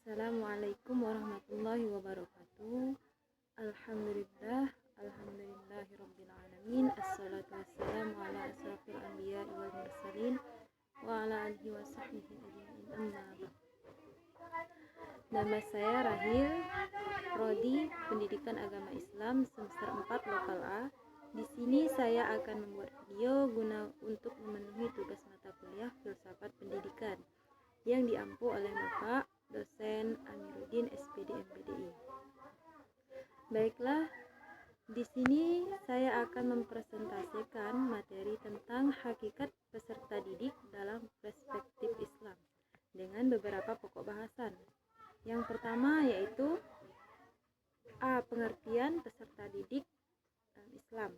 Assalamualaikum warahmatullahi wabarakatuh. Alhamdulillahirabbil alamin. Assalatu wassalamu ala asrofil anbiya wal mursalin wa ala alihi wa sahbihi ajmain. Amma ba'd. Nama saya Rahil, Prodi Pendidikan Agama Islam semester 4 Lokal A. Di sini saya akan membuat video guna untuk memenuhi tugas mata kuliah Filsafat Pendidikan yang diampu oleh Bapak Dosen Amiruddin SPD MPDI. Baiklah, di sini saya akan mempresentasikan materi tentang hakikat peserta didik dalam perspektif Islam dengan beberapa pokok bahasan. Yang pertama yaitu A. Pengertian peserta didik dalam Islam.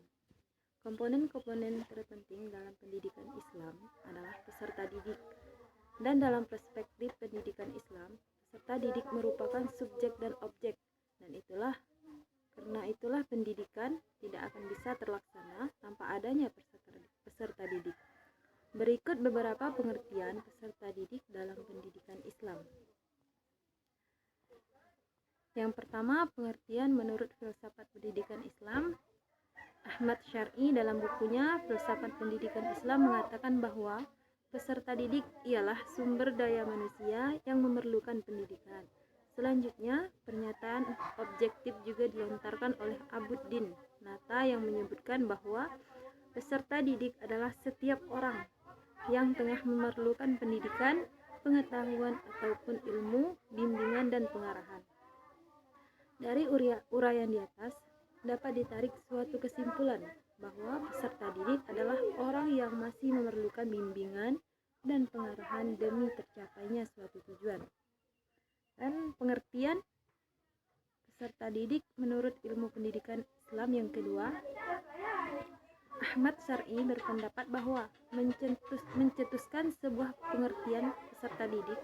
Komponen-komponen terpenting dalam pendidikan Islam adalah peserta didik. Dan dalam perspektif pendidikan Islam, peserta didik merupakan subjek dan objek, dan karena itulah pendidikan tidak akan bisa terlaksana tanpa adanya peserta didik. Berikut beberapa pengertian peserta didik dalam pendidikan Islam. Yang pertama, pengertian menurut Filsafat Pendidikan Islam. Ahmad Syar'i dalam bukunya Filsafat Pendidikan Islam mengatakan bahwa peserta didik ialah sumber daya manusia yang memerlukan pendidikan. Selanjutnya, pernyataan objektif juga dilontarkan oleh Abuddin Nata yang menyebutkan bahwa peserta didik adalah setiap orang yang tengah memerlukan pendidikan, pengetahuan ataupun ilmu, bimbingan dan pengarahan. Dari uraian di atas dapat ditarik suatu kesimpulan bahwa peserta didik adalah orang yang masih memerlukan bimbingan dan pengarahan demi tercapainya suatu tujuan. Dan pengertian peserta didik menurut ilmu pendidikan Islam yang kedua, Ahmad Syar'i berpendapat bahwa mencetuskan sebuah pengertian peserta didik,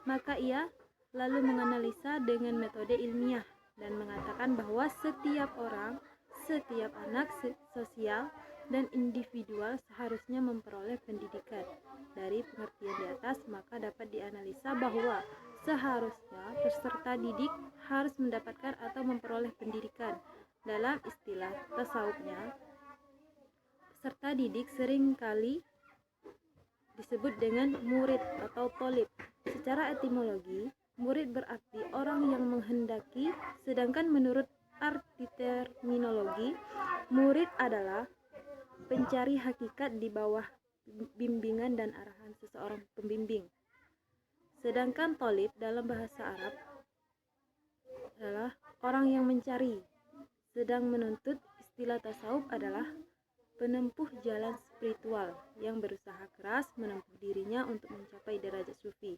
maka ia lalu menganalisa dengan metode ilmiah dan mengatakan bahwa setiap orang, setiap anak sosial dan individual seharusnya memperoleh pendidikan. Dari pengertian di atas, maka dapat dianalisa bahwa seharusnya peserta didik harus mendapatkan atau memperoleh pendidikan. Dalam istilah tasawufnya, peserta didik seringkali disebut dengan murid atau thalib. Secara etimologi, murid berarti orang yang menghendaki, sedangkan menurut arti terminologi, murid adalah pencari hakikat di bawah bimbingan dan arahan seseorang pembimbing. Sedangkan thalib dalam bahasa Arab adalah orang yang mencari, sedang menuntut. Istilah tasawuf adalah penempuh jalan spiritual yang berusaha keras menempuh dirinya untuk mencapai derajat sufi.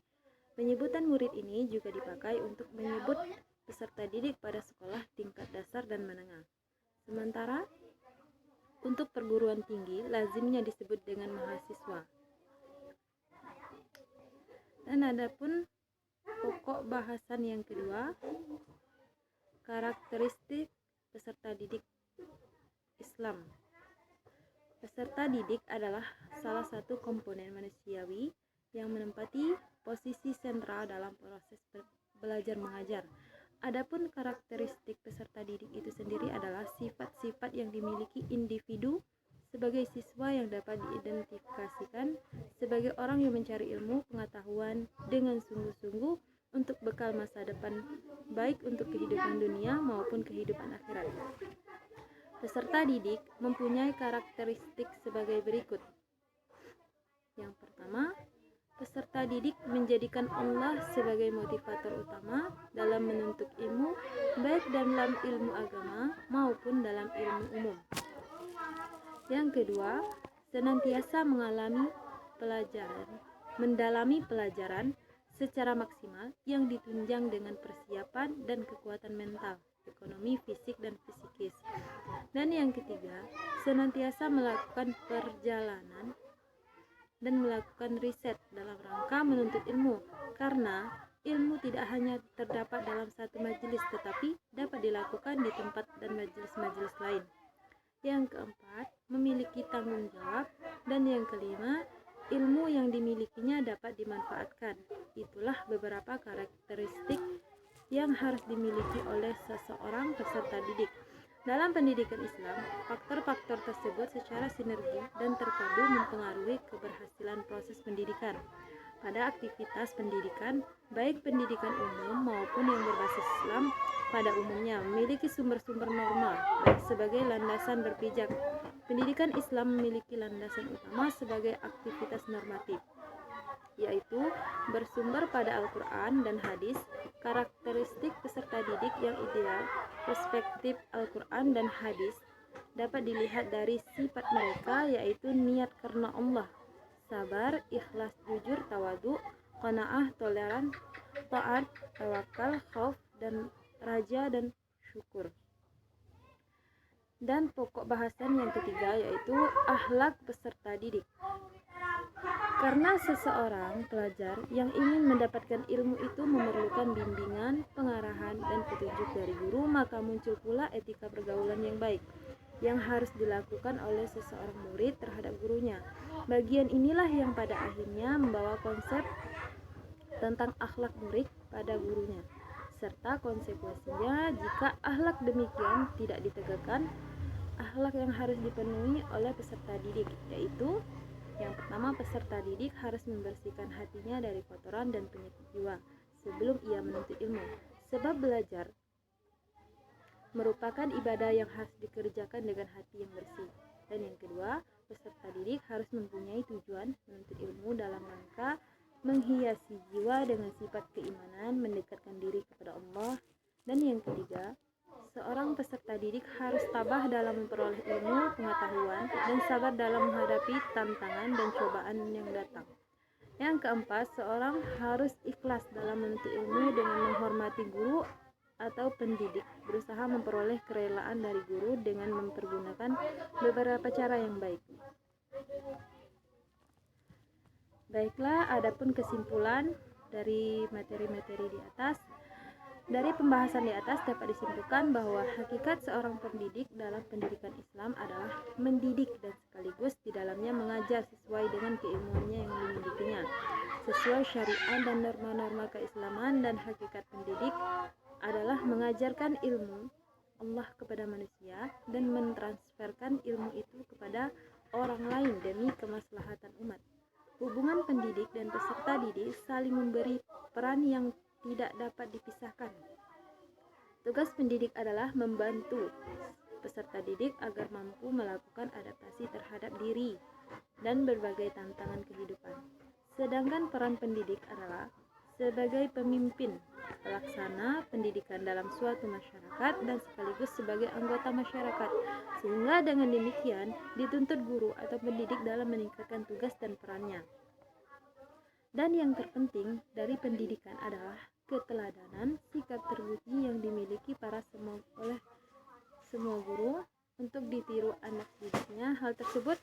Penyebutan murid ini juga dipakai untuk menyebut peserta didik pada sekolah tingkat dasar dan menengah. Sementara untuk perguruan tinggi lazimnya disebut dengan mahasiswa. Dan adapun pokok bahasan yang kedua, karakteristik peserta didik Islam. Peserta didik adalah salah satu komponen manusiawi yang menempati posisi sentral dalam proses belajar mengajar. Adapun karakteristik peserta didik itu sendiri adalah sifat-sifat yang dimiliki individu sebagai siswa yang dapat diidentifikasikan sebagai orang yang mencari ilmu pengetahuan dengan sungguh-sungguh untuk bekal masa depan, baik untuk kehidupan dunia maupun kehidupan akhirat. Peserta didik mempunyai karakteristik sebagai berikut. Yang pertama, peserta didik menjadikan Allah sebagai motivator utama dalam menuntut ilmu, baik dalam ilmu agama maupun dalam ilmu umum. Yang kedua, senantiasa mendalami pelajaran secara maksimal yang ditunjang dengan persiapan dan kekuatan mental, ekonomi, fisik, dan psikis. Dan yang ketiga, senantiasa melakukan perjalanan dan melakukan riset dalam rangka menuntut ilmu, karena ilmu tidak hanya terdapat dalam satu majelis tetapi dapat dilakukan di tempat dan majelis-majelis lain. Yang keempat, memiliki tanggung jawab. Dan yang kelima, ilmu yang dimilikinya dapat dimanfaatkan. Itulah beberapa karakteristik yang harus dimiliki oleh seseorang peserta didik. Dalam pendidikan Islam, faktor-faktor tersebut secara sinergi dan terpadu mempengaruhi keberhasilan proses pendidikan. Pada aktivitas pendidikan, baik pendidikan umum maupun yang berbasis Islam, pada umumnya memiliki sumber-sumber norma baik sebagai landasan berpijak. Pendidikan Islam memiliki landasan utama sebagai aktivitas normatif, yaitu bersumber pada Al-Quran dan hadis. Karakteristik peserta didik yang ideal, perspektif Al-Quran dan hadis dapat dilihat dari sifat mereka, yaitu niat karena Allah, sabar, ikhlas, jujur, tawadu, qanaah, toleran, taat, tawakal, khauf, dan raja dan syukur. Dan pokok bahasan yang ketiga yaitu akhlak peserta didik. Karena seseorang pelajar yang ingin mendapatkan ilmu itu memerlukan bimbingan, pengarahan, dan petunjuk dari guru, maka muncul pula etika pergaulan yang baik yang harus dilakukan oleh seseorang murid terhadap gurunya. Bagian inilah yang pada akhirnya membawa konsep tentang akhlak murid pada gurunya, serta konsekuensinya jika akhlak demikian tidak ditegakkan. Akhlak yang harus dipenuhi oleh peserta didik yaitu: yang pertama, peserta didik harus membersihkan hatinya dari kotoran dan penyakit jiwa sebelum ia menuntut ilmu, sebab belajar merupakan ibadah yang harus dikerjakan dengan hati yang bersih. Dan yang kedua, peserta didik harus mempunyai tujuan menuntut ilmu dalam rangka menghiasi jiwa dengan sifat keimanan, mendekatkan diri kepada Allah. Dan yang ketiga, seorang peserta didik harus tabah dalam memperoleh ilmu, pengetahuan, dan sabar dalam menghadapi tantangan dan cobaan yang datang. Yang keempat, seorang harus ikhlas dalam menuntut ilmu dengan menghormati guru atau pendidik, berusaha memperoleh kerelaan dari guru dengan mempergunakan beberapa cara yang baik. Baiklah, adapun kesimpulan dari materi-materi di atas. Dari pembahasan di atas dapat disimpulkan bahwa hakikat seorang pendidik dalam pendidikan Islam adalah mendidik dan sekaligus di dalamnya mengajar sesuai dengan keilmuannya yang dimilikinya, sesuai syariat dan norma-norma keislaman. Dan hakikat pendidik adalah mengajarkan ilmu Allah kepada manusia dan mentransferkan ilmu itu kepada orang lain demi kemaslahatan umat. Hubungan pendidik dan peserta didik saling memberi peran yang tidak dapat dipisahkan. Tugas pendidik adalah membantu peserta didik agar mampu melakukan adaptasi terhadap diri dan berbagai tantangan kehidupan. Sedangkan peran pendidik adalah sebagai pemimpin, pelaksana pendidikan dalam suatu masyarakat dan sekaligus sebagai anggota masyarakat, sehingga dengan demikian dituntut guru atau pendidik dalam meningkatkan tugas dan perannya. Dan yang terpenting dari pendidikan adalah keteladanan, sikap terpuji yang dimiliki oleh semua guru untuk ditiru anak didiknya. Hal tersebut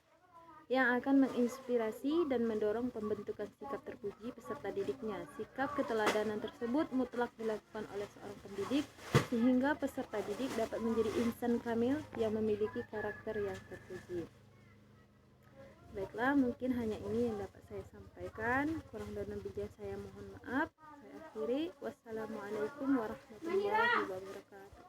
yang akan menginspirasi dan mendorong pembentukan sikap terpuji peserta didiknya. Sikap keteladanan tersebut mutlak dilakukan oleh seorang pendidik sehingga peserta didik dapat menjadi insan kamil yang memiliki karakter yang terpuji. Baiklah, mungkin hanya ini yang dapat saya sampaikan. Kurang dan lebihnya saya mohon maaf. Saya akhiri. Wassalamualaikum warahmatullahi wabarakatuh.